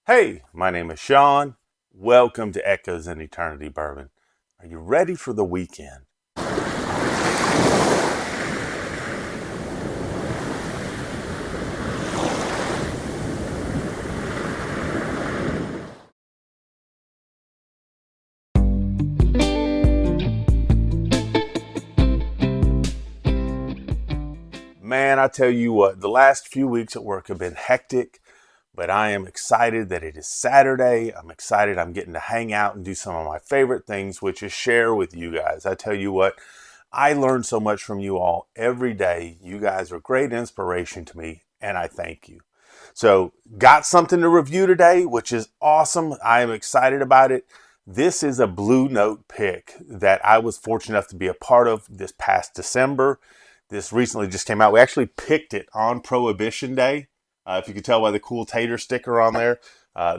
Hey, my name is Sean. Welcome to Echoes in Eternity Bourbon. Are you ready for the weekend? Man, I tell you what, the last few weeks at work have been hectic, but I am excited that it is Saturday. I'm excited I'm getting to hang out and do some of my favorite things, which is share with you guys. I tell you what, I learn so much from you all every day. You guys are great inspiration to me, and I thank you. So, got something to review today, which is awesome. I am excited about it. This is a Blue Note pick that I was fortunate enough to be a part of this past December. This recently just came out. We actually picked it on Prohibition Day. If you can tell by the cool tater sticker on there.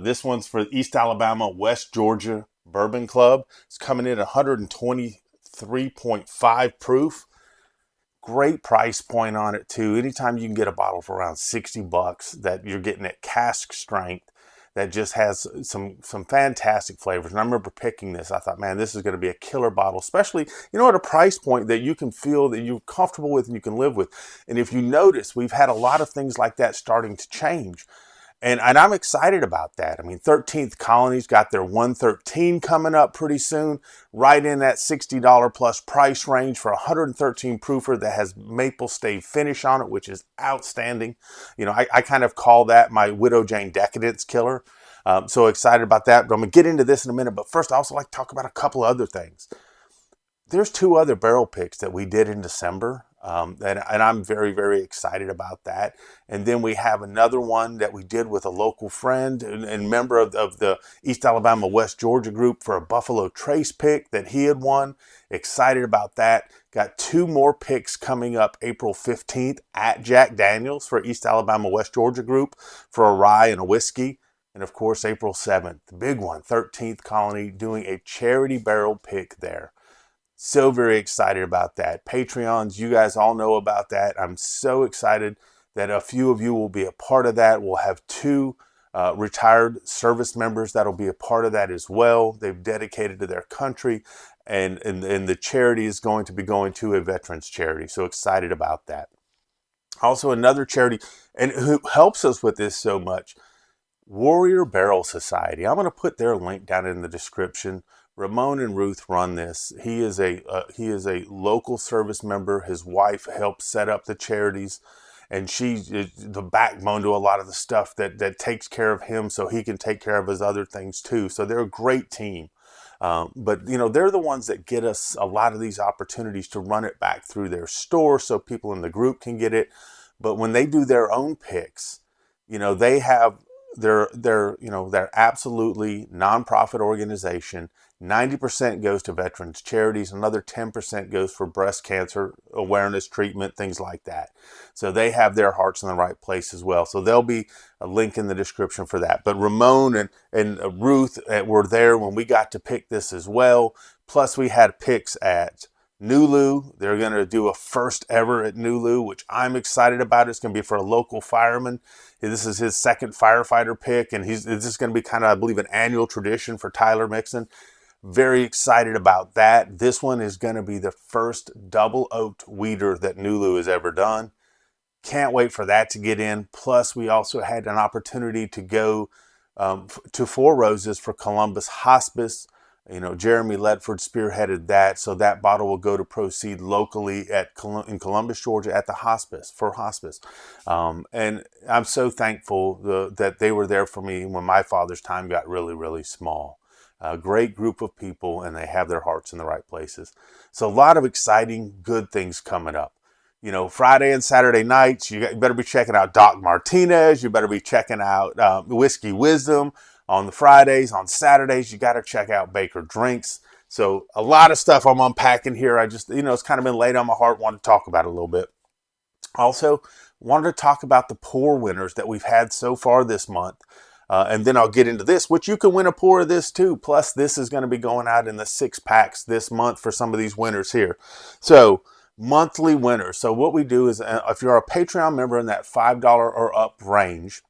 This one's for East Alabama, West Georgia Bourbon Club. It's coming in at 123.5 proof. Great price point on it too. Anytime you can get a bottle for around $60 that you're getting at cask strength, that just has some fantastic flavors. And I remember picking this. I thought, man, this is going to be a killer bottle, especially, at a price point that you can feel that you're comfortable with and you can live with. And if you notice, we've had a lot of things like that starting to change. And I'm excited about that. I mean, 13th Colony's got their 113 coming up pretty soon, right in that $60 plus price range for a 113 proofer that has maple stave finish on it, which is outstanding. I kind of call that my Widow Jane Decadence killer. So excited about that. But I'm going to get into this in a minute. But first, I also like to talk about a couple of other things. There's two other barrel picks that we did in December, and I'm very, very excited about that. And then we have another one that we did with a local friend and member of the East Alabama, West Georgia group for a Buffalo Trace pick that he had won. Excited about that. Got two more picks coming up April 15th at Jack Daniels for East Alabama, West Georgia group for a rye and a whiskey. And of course, April 7th, the big one, 13th Colony, doing a charity barrel pick there. So very excited about that. Patreons, you guys all know about that. I'm so excited that a few of you will be a part of that. We'll have two retired service members that'll be a part of that as well. They've dedicated to their country, and the charity is going to be going to a veterans charity. So excited about that. Also, another charity, and who helps us with this so much, Warrior Barrel Society. I'm going to put their link down in the description. Ramon and Ruth run this. He is a local service member. His wife helps set up the charities, and she's the backbone to a lot of the stuff that takes care of him, so he can take care of his other things too. So they're a great team. But they're the ones that get us a lot of these opportunities to run it back through their store, so people in the group can get it. But when they do their own picks, they have they're absolutely nonprofit organization. 90% goes to veterans charities. Another 10% goes for breast cancer awareness treatment, things like that. So they have their hearts in the right place as well. So there'll be a link in the description for that. But Ramon and Ruth were there when we got to pick this as well. Plus we had picks at Nulu. They're going to do a first ever at Nulu, which I'm excited about. It's going to be for a local fireman. This is his second firefighter pick, and this is going to be kind of, I believe, an annual tradition for Tyler Mixon. Very excited about that. This one is going to be the first double oaked weeder that Nulu has ever done. Can't wait for that to get in. Plus, we also had an opportunity to go to Four Roses for Columbus Hospice. Jeremy Ledford spearheaded that, so that bottle will go to proceed locally in Columbus, Georgia, at the hospice for hospice. And I'm so thankful that they were there for me when my father's time got really, really small. A great group of people, and they have their hearts in the right places. So a lot of exciting, good things coming up. Friday and Saturday nights, you better be checking out Doc Martinez. You better be checking out Whiskey Wisdom. On the Fridays, on Saturdays, you got to check out Baker Drinks. So a lot of stuff I'm unpacking here. I just, it's kind of been laid on my heart. Want to talk about it a little bit. Also, wanted to talk about the pour winners that we've had so far this month. And then I'll get into this, which you can win a pour of this too. Plus, this is going to be going out in the 6-packs this month for some of these winners here. So, monthly winners. So what we do is, if you're a Patreon member in that $5 or up range,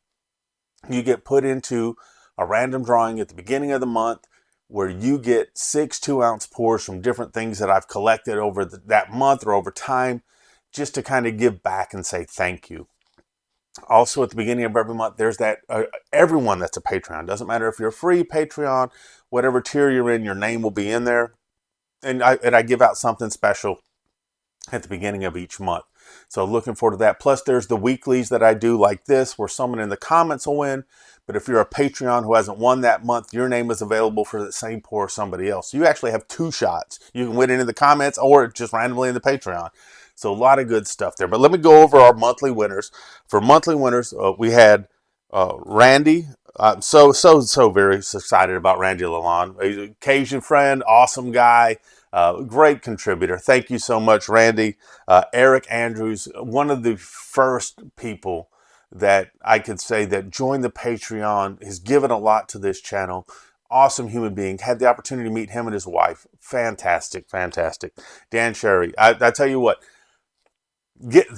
you get put into a random drawing at the beginning of the month where you get 6 2-ounce pours from different things that I've collected over that month or over time, just to kind of give back and say thank you. Also, at the beginning of every month, there's that everyone that's a Patreon. Doesn't matter if you're a free Patreon, whatever tier you're in, your name will be in there. And I give out something special at the beginning of each month. So looking forward to that. Plus, there's the weeklies that I do like this, where someone in the comments will win. But if you're a Patreon who hasn't won that month, your name is available for the same pour as somebody else. So you actually have 2 shots. You can win it in the comments or just randomly in the Patreon. So a lot of good stuff there. But let me go over our monthly winners. For monthly winners, we had Randy. I'm so very excited about Randy Lalonde. He's an Cajun friend, awesome guy, great contributor. Thank you so much, Randy. Eric Andrews, one of the first people that I could say that joined the Patreon, has given a lot to this channel. Awesome human being. Had the opportunity to meet him and his wife. Fantastic, fantastic. Dan Sherry, I tell you what,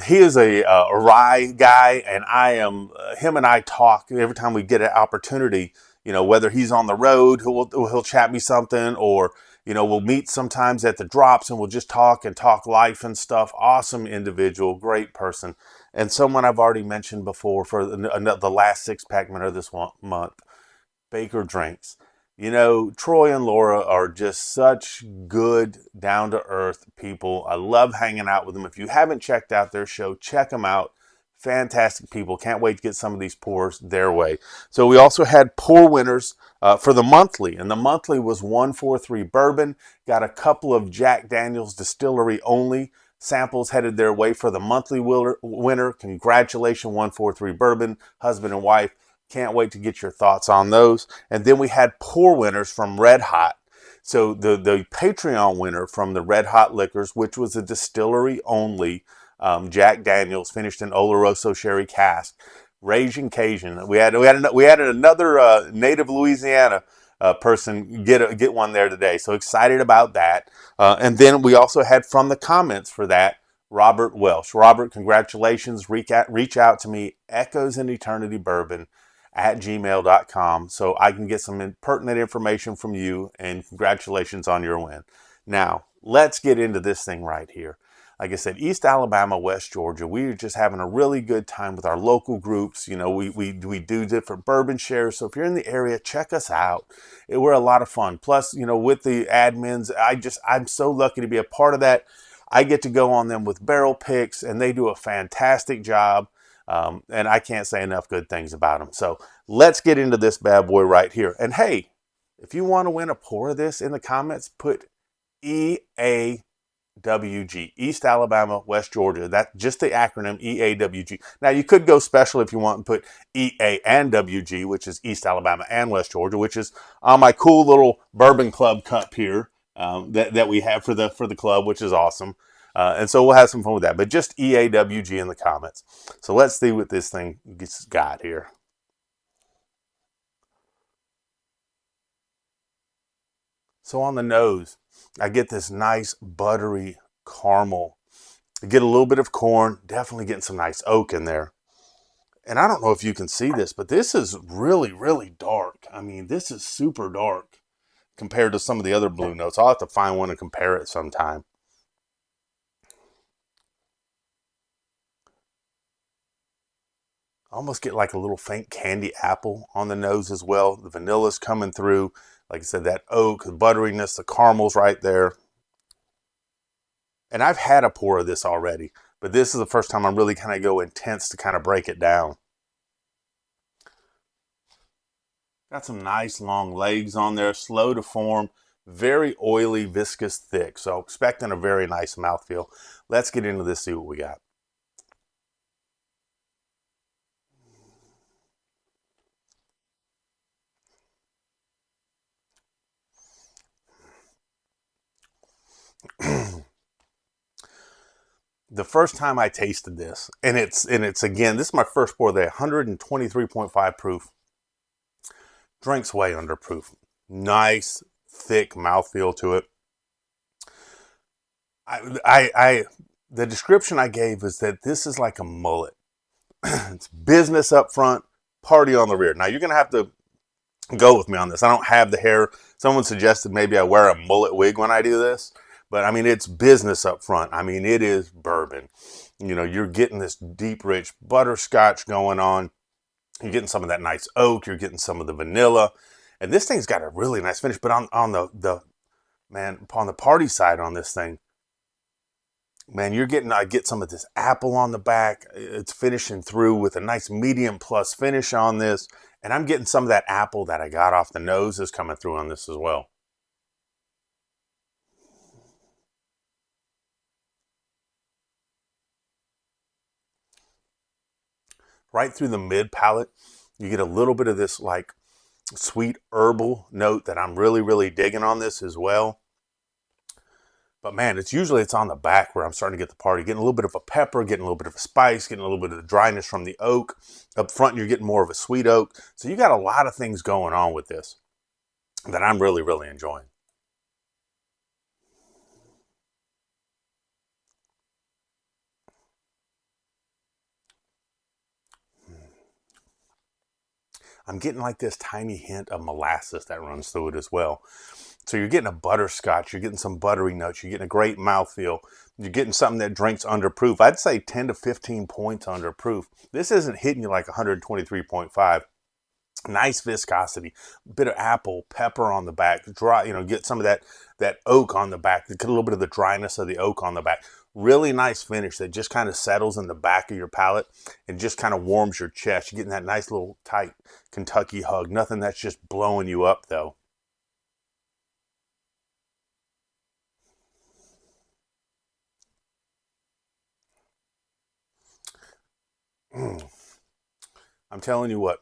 he is a rye guy, and I am. Him and I talk every time we get an opportunity. You know, whether he's on the road, he'll chat me something, or we'll meet sometimes at the drops, and we'll just talk life and stuff. Awesome individual, great person, and someone I've already mentioned before for the last 6-pack winner this month, Baker Drinks. Troy and Laura are just such good, down-to-earth people. I love hanging out with them. If you haven't checked out their show, check them out. Fantastic people. Can't wait to get some of these pours their way. So we also had pour winners for the monthly, and the monthly was 143 Bourbon. Got a couple of Jack Daniel's Distillery only samples headed their way for the monthly winner. Congratulations, 143 Bourbon, husband and wife. Can't wait to get your thoughts on those. And then we had pour winners from Red Hot. So the Patreon winner from the Red Hot Liquors, which was a distillery only Jack Daniel's finished in Oloroso sherry cask, Raging Cajun. We added another native Louisiana person get one there today. So excited about that. And then we also had from the comments for that, Robert Welsh. Robert, congratulations. Reach out to me, echoesineternitybourbon@gmail.com, so I can get some pertinent information from you, and congratulations on your win. Now, let's get into this thing right here. Like I said, East Alabama, West Georgia, we're just having a really good time with our local groups. We do different bourbon shares, so if you're in the area, check us out. We're a lot of fun. Plus, with the admins, I'm so lucky to be a part of that. I get to go on them with barrel picks, and they do a fantastic job. And I can't say enough good things about them. So let's get into this bad boy right here. And hey, if you want to win a pour of this in the comments, put EAWG, East Alabama, West Georgia. That's just the acronym EAWG. Now you could go special if you want and put EA and WG, which is East Alabama and West Georgia, which is on my cool little Bourbon Club cup here that we have for the club, which is awesome. And so we'll have some fun with that. But just EAWG in the comments. So let's see what this thing got here. So on the nose, I get this nice buttery caramel. I get a little bit of corn. Definitely getting some nice oak in there. And I don't know if you can see this, but this is really, really dark. I mean, this is super dark compared to some of the other blue notes. I'll have to find one and compare it sometime. I almost get like a little faint candy apple on the nose as well. The vanilla's coming through. Like I said, that oak, the butteriness, the caramel's right there. And I've had a pour of this already, but this is the first time I'm really kind of go intense to kind of break it down. Got some nice long legs on there, slow to form, very oily, viscous, thick. So expecting a very nice mouthfeel. Let's get into this, see what we got. The first time I tasted this, and it's again, this is my first pour, the 123.5 proof. Drink's way under proof. Nice, thick mouthfeel to it. The description I gave is that this is like a mullet. It's business up front, party on the rear. Now you're gonna have to go with me on this. I don't have the hair. Someone suggested maybe I wear a mullet wig when I do this, but I mean, it's business up front. I mean, it is bourbon. You know, you're getting this deep, rich butterscotch going on. You're getting some of that nice oak. You're getting some of the vanilla. And this thing's got a really nice finish. But on the man, on the party side on this thing, man, I get some of this apple on the back. It's finishing through with a nice medium plus finish on this. And I'm getting some of that apple that I got off the nose is coming through on this as well. Right through the mid palate, you get a little bit of this like sweet herbal note that I'm really, really digging on this as well. But man, it's on the back where I'm starting to get the party, getting a little bit of a pepper, getting a little bit of a spice, getting a little bit of the dryness from the oak. Up front, you're getting more of a sweet oak. So you got a lot of things going on with this that I'm really, really enjoying. I'm getting like this tiny hint of molasses that runs through it as well. So you're getting a butterscotch, you're getting some buttery notes, you're getting a great mouthfeel, you're getting something that drinks under proof. I'd say 10 to 15 points under proof. This isn't hitting you like 123.5. Nice viscosity, bit of apple, pepper on the back, dry, get some of that oak on the back, get a little bit of the dryness of the oak on the back. Really nice finish that just kind of settles in the back of your palate and just kind of warms your chest. You're getting that nice little tight Kentucky hug. Nothing that's just blowing you up though. Mm. I'm telling you what,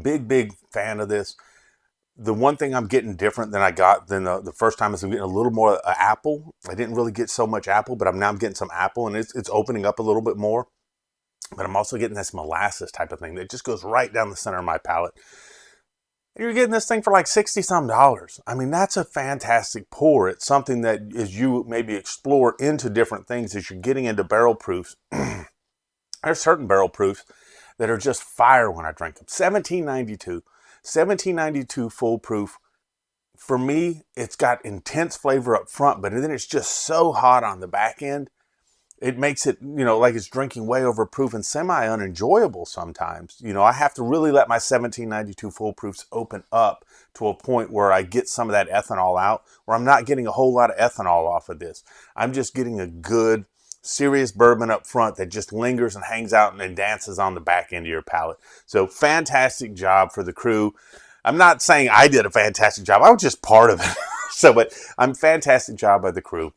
big fan of this. The one thing I'm getting different than I got than the first time is I'm getting a little more apple. I didn't really get so much apple, but I'm getting some apple, and it's opening up a little bit more. But I'm also getting this molasses type of thing that just goes right down the center of my palate. And you're getting this thing for like 60 some dollars. I mean, that's a fantastic pour. It's something that as you maybe explore into different things as you're getting into barrel proofs, there's certain barrel proofs that are just fire when I drink them. 1792 full proof. For me, it's got intense flavor up front, but then it's just so hot on the back end. It makes it, like it's drinking way over proof and semi unenjoyable sometimes. I have to really let my 1792 full proofs open up to a point where I get some of that ethanol out, where I'm not getting a whole lot of ethanol off of this. I'm just getting a good, serious bourbon up front that just lingers and hangs out and then dances on the back end of your palate. So fantastic job for the crew. I'm not saying I did a fantastic job. I was just part of it. But I'm fantastic job by the crew.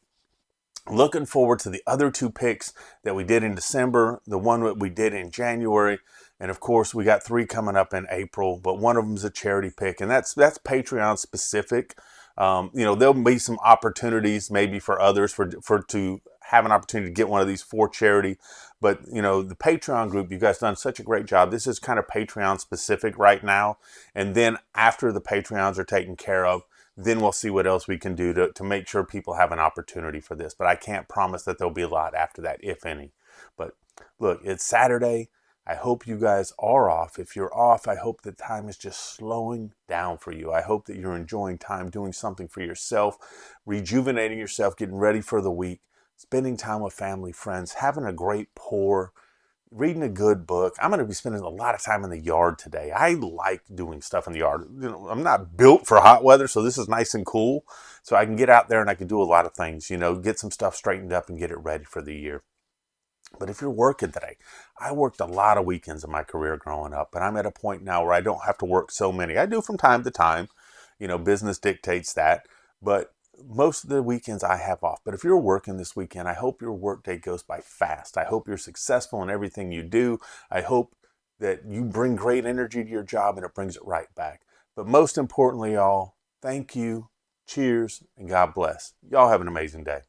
Looking forward to the other two picks that we did in December, the one that we did in January, and of course we got three coming up in April. But one of them is a charity pick, and that's Patreon specific. There'll be some opportunities maybe for others for to have an opportunity to get one of these for charity. But the Patreon group, you guys done such a great job. This is kind of Patreon specific right now, and then after the Patreons are taken care of, then we'll see what else we can do to make sure people have an opportunity for this. But I can't promise that there'll be a lot after that, if any. But look, it's Saturday. I hope you guys are off. If you're off, I hope that time is just slowing down for you. I hope that you're enjoying time doing something for yourself, rejuvenating yourself, getting ready for the week, spending time with family, friends, having a great pour, reading a good book. I'm going to be spending a lot of time in the yard today. I like doing stuff in the yard. I'm not built for hot weather, so this is nice and cool. So I can get out there and I can do a lot of things, get some stuff straightened up and get it ready for the year. But if you're working today, I worked a lot of weekends in my career growing up, and I'm at a point now where I don't have to work so many. I do from time to time, business dictates that, but most of the weekends I have off. But if you're working this weekend, I hope your workday goes by fast. I hope you're successful in everything you do. I hope that you bring great energy to your job and it brings it right back. But most importantly, y'all, thank you, cheers, and God bless. Y'all have an amazing day.